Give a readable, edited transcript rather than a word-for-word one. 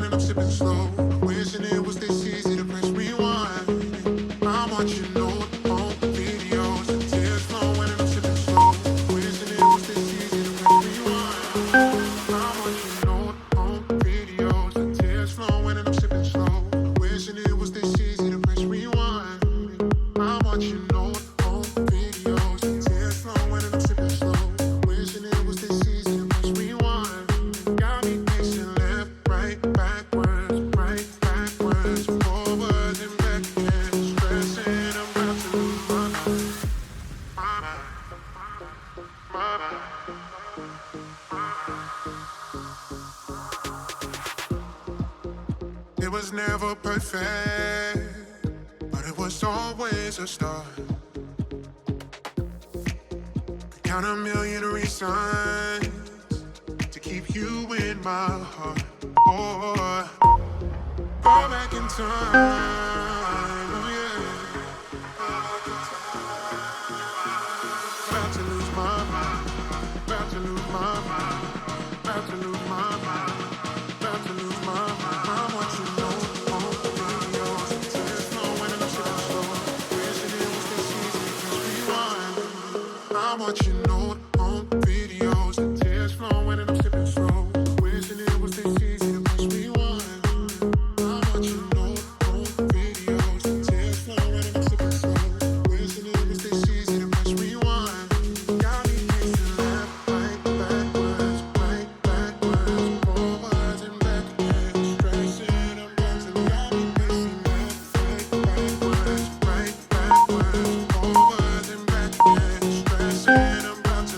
and I'm sipping slow. Wishing it was this easy to press rewind. I'm watching old home videos, the tears flowing and I'm sipping slow. Wishing it was this easy to press rewind. I'm watching old home videos, the tears flowing and I'm sipping slow. Wishing it was this easy to press rewind. I'm watching old home videos, the tears flowing and I'm sipping slow. Wishing it was this easy to press rewind. Got me pacing left, right, backwards, forwards and back again. Stressing, I'm about to lose my mind. My mind. It was never perfect, but it was always a start. Could count a million reasons to keep you in my heart. Oh, go back in time. Oh yeah. About to lose my mind. About to lose my mind. About to lose my mind. About to lose my mind. I'm watching old videos. Tears flowing and I'm sitting slow. Wishing it was this easy to press rewind. I'm watching old home videos. The tears flowing and I'm sipping slow. Wishing it was this easy to press rewind. I'm watching old home videos. The tears flowing and I'm sipping slow. Wishing it was this easy to press rewind. Got me pacing left, right, backwards, forwards and back again. Stressing, I'm about to got me pacing left, right, backwards, forwards and back again. Stressing, I'm about to